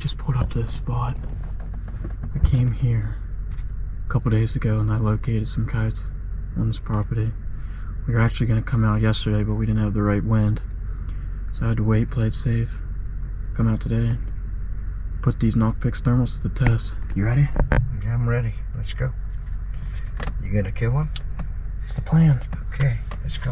Just pulled up to this spot. I came here a couple days ago and I located some coyotes on this property. We were actually going to come out yesterday, but we didn't have the right wind. So I had to wait, play it safe, come out today and put these Knockpix thermals to the test. You ready? Yeah, I'm ready. Let's go. You gonna kill one? It's the plan. Okay, let's go.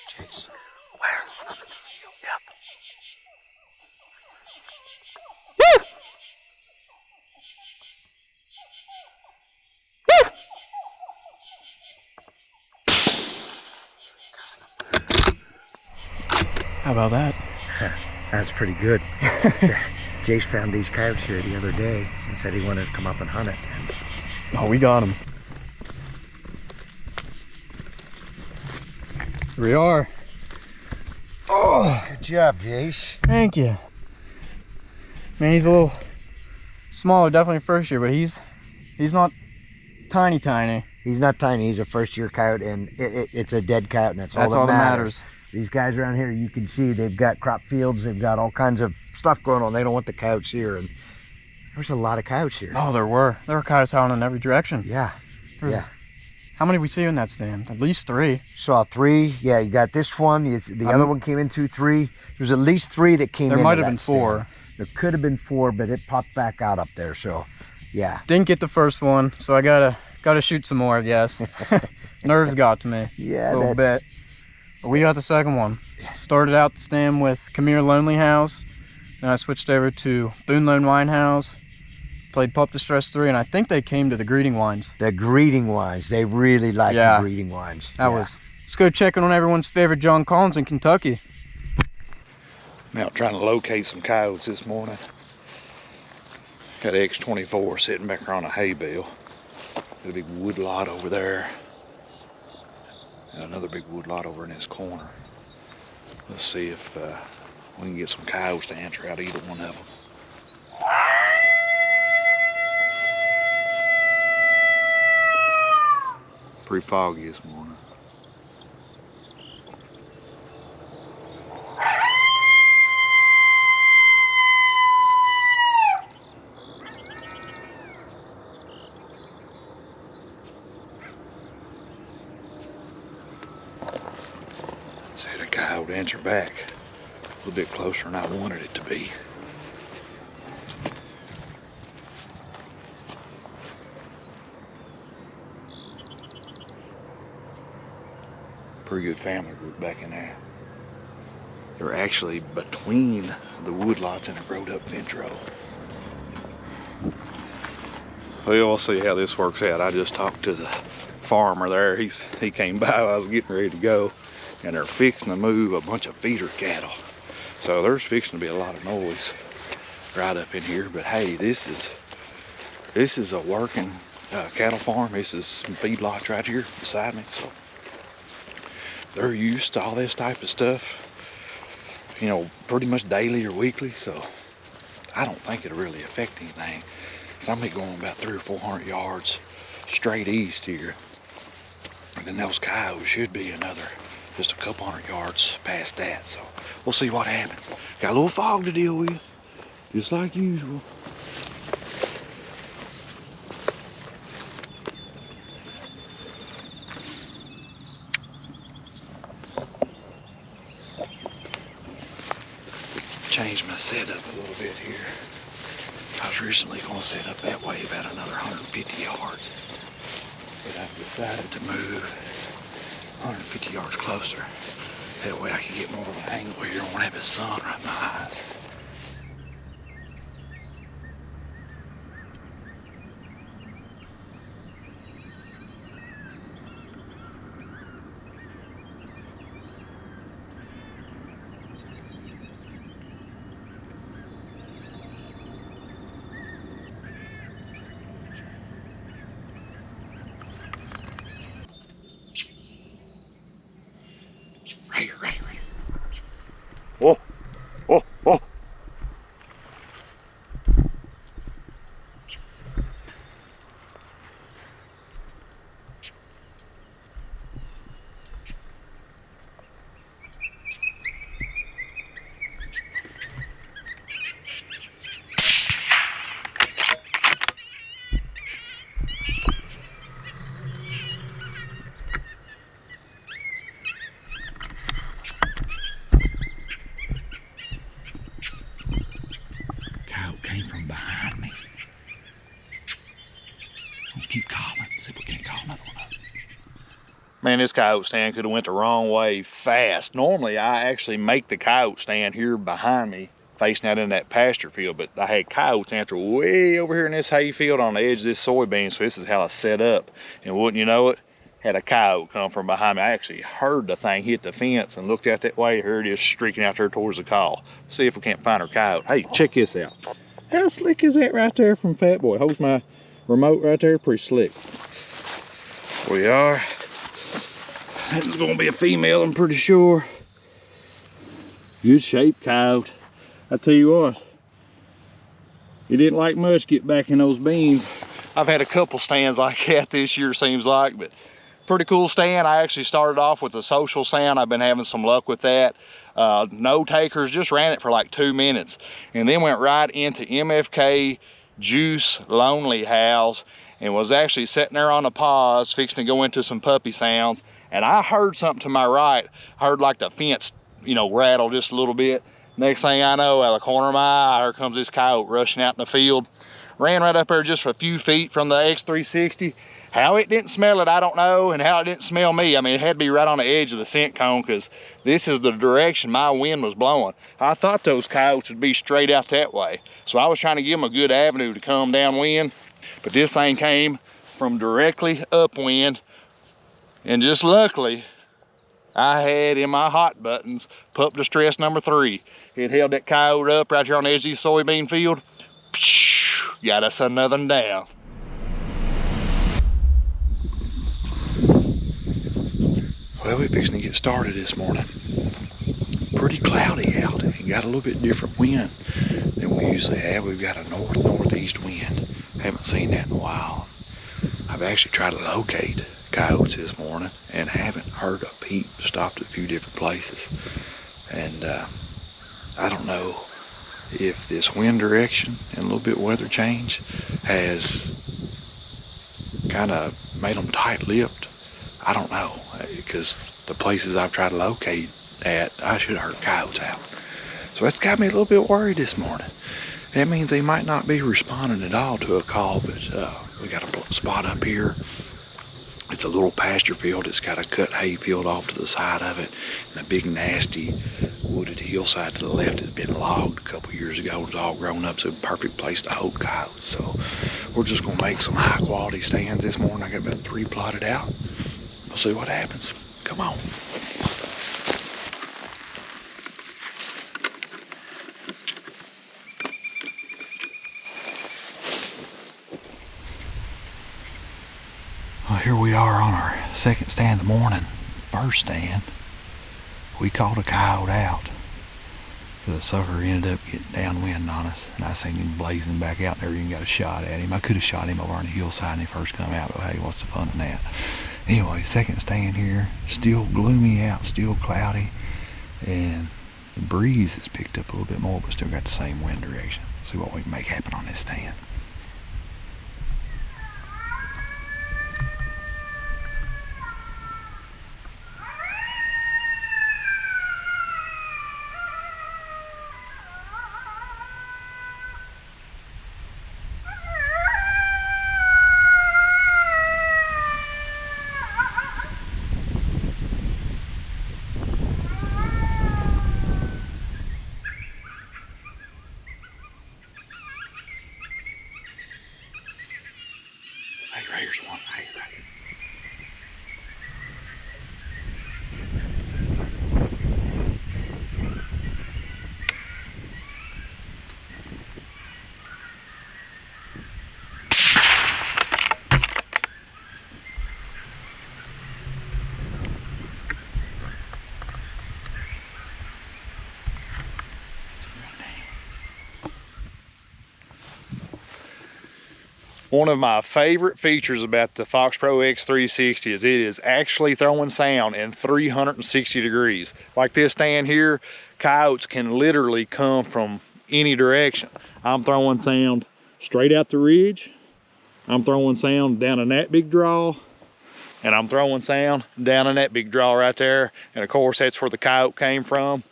Jase, where? Yep. Woo! How about that? That's pretty good. Jase found these coyotes here the other day and said he wanted to come up and hunt it. Oh, we got them. Here we are. Oh, good job, Jase. Thank you. Man, he's a little smaller, definitely first year, but he's not tiny. He's not tiny. He's a first-year coyote, and it's a dead coyote, and that's all that that matters. These guys around here, you can see they've got crop fields. They've got all kinds of stuff going on. They don't want the coyotes here, and there's a lot of coyotes here. Oh, there were coyotes howling in every direction. Yeah, yeah. How many we see in that stand? At least 3. Saw 3. Yeah, you got this one. The other one came in 2, 3. There's at least 3 that came in. There might have been 4. There could have been 4, but it popped back out up there. So, yeah. Didn't get the first one, so I gotta shoot some more, I guess. Nerves got to me. Yeah, a little bit. But we got the second one. Started out the stand with Khmer Lonely House, then I switched over to Boone Lone Wine House. Played Pup Distress 3, and I think they came to the greeting wines. The greeting wines. They really like the greeting wines. Let's go check in on everyone's favorite Jon Collins in Kentucky. I'm out trying to locate some coyotes this morning. Got an X24 sitting back there on a hay bale. Got a big wood lot over there. And another big wood lot over in this corner. Let's see if we can get some coyotes to answer out either one of them. Pretty foggy this morning. See, the coyote answer back a little bit closer than I wanted it to be. Pretty good family group back in there. They're actually between the woodlots and a growed up fence row. Well, we'll see how this works out. I just talked to the farmer there. He came by while I was getting ready to go, and they're fixing to move a bunch of feeder cattle. So there's fixing to be a lot of noise right up in here. But hey, this is a working cattle farm. This is some feedlots right here beside me. So they're used to all this type of stuff, you know, pretty much daily or weekly, so I don't think it'll really affect anything. So I'm gonna be going about 300 or 400 yards straight east here, and then those coyotes should be another just a couple hundred yards past that. So we'll see what happens. Got a little fog to deal with, just like usual. Changed my setup a little bit here. I was originally going to set up that way about another 150 yards, but I've decided to move 150 yards closer. That way I can get more of an angle here. I won't have his sun right in my eyes. Right here. Oh, oh, oh. Came from behind me. We'll keep calling, see if we can't call another one up. Man, this coyote stand could have went the wrong way fast. Normally, I actually make the coyote stand here behind me, facing out in that pasture field, but I had coyotes answer way over here in this hay field on the edge of this soybean, so this is how I set up. And wouldn't you know it, had a coyote come from behind me. I actually heard the thing hit the fence and looked out that way. Here it is streaking out there towards the call. See if we can't find her coyote. Hey, check this out. How slick is that right there from Fat Boy? Holds my remote right there, pretty slick. We are. This is gonna be a female, I'm pretty sure. Good shape coyote. I tell you what, he didn't like much get back in those beans. I've had a couple stands like that this year, seems like, but pretty cool stand. I actually started off with a social stand. I've been having some luck with that. No takers, just ran it for like 2 minutes and then went right into MFK Juice Lonely House and was actually sitting there on a pause fixing to go into some puppy sounds, and I heard something to my right. I heard like the fence, you know, rattle just a little bit. Next thing I know, out of the corner of my eye, here comes this coyote rushing out in the field. Ran right up there just a few feet from the X360. How it didn't smell it, I don't know, and how it didn't smell me. I mean, it had to be right on the edge of the scent cone because this is the direction my wind was blowing. I thought those coyotes would be straight out that way. So I was trying to give them a good avenue to come downwind, but this thing came from directly upwind, and just luckily, I had in my hot buttons, pup distress number 3. It held that coyote up right here on the edge of the soybean field. Got us another one down. Well, we're fixing to get started this morning. Pretty cloudy out and got a little bit different wind than we usually have. We've got a northeast wind. Haven't seen that in a while. I've actually tried to locate coyotes this morning and haven't heard a peep. Stopped at a few different places. And I don't know if this wind direction and a little bit weather change has kind of made them tight-lipped. I don't know, because the places I've tried to locate at, I should have heard coyotes out. So that's got me a little bit worried this morning. That means they might not be responding at all to a call, but we got a spot up here. It's a little pasture field. It's got a cut hay field off to the side of it, and a big nasty wooded hillside to the left has been logged a couple years ago. It was all grown up, so perfect place to hold coyotes. So we're just gonna make some high quality stands this morning. I got about 3 plotted out. We'll see what happens. Come on. Well, here we are on our second stand of the morning. First stand, we called a coyote out. The sucker ended up getting downwind on us, and I seen him blazing back out there. Even got a shot at him. I could have shot him over on the hillside when he first come out, but hey, what's the fun in that? Anyway, second stand here, still gloomy out, still cloudy, and the breeze has picked up a little bit more, but still got the same wind direction. See what we can make happen on this stand. One of my favorite features about the FOXPRO X360 is it is actually throwing sound in 360 degrees. Like this stand here, coyotes can literally come from any direction. I'm throwing sound straight out the ridge. I'm throwing sound down in that big draw. And I'm throwing sound down in that big draw right there. And of course, that's where the coyote came from.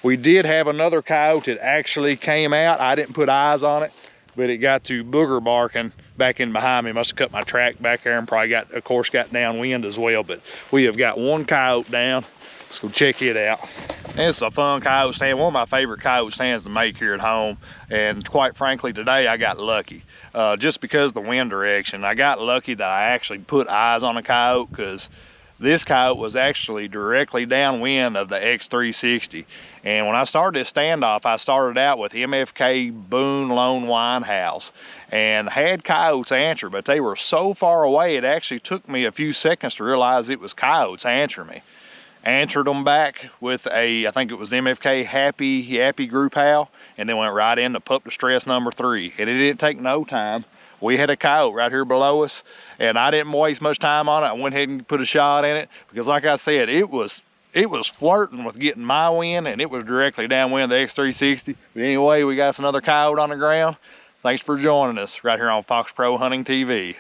We did have another coyote that actually came out. I didn't put eyes on it, but it got to booger barking back in behind me. Must have cut my track back there and probably got, of course, got downwind as well. But we have got one coyote down. Let's go check it out. It's a fun coyote stand, one of my favorite coyote stands to make here at home. And quite frankly, today I got lucky. Just because of the wind direction. I got lucky that I actually put eyes on a coyote, because this coyote was actually directly downwind of the X360. And when I started this standoff, I started out with MFK Boone Lone Winehouse and had coyotes answer, but they were so far away, it actually took me a few seconds to realize it was coyotes answering me. Answered them back with a, I think it was MFK Happy Yappy Group Howl, and then went right into Pup Distress number 3. And it didn't take no time. We had a coyote right here below us, and I didn't waste much time on it. I went ahead and put a shot in it, because like I said, it was flirting with getting my wind, and it was directly downwind of the X360. But anyway, we got another coyote on the ground. Thanks for joining us right here on FOXPRO Hunting TV.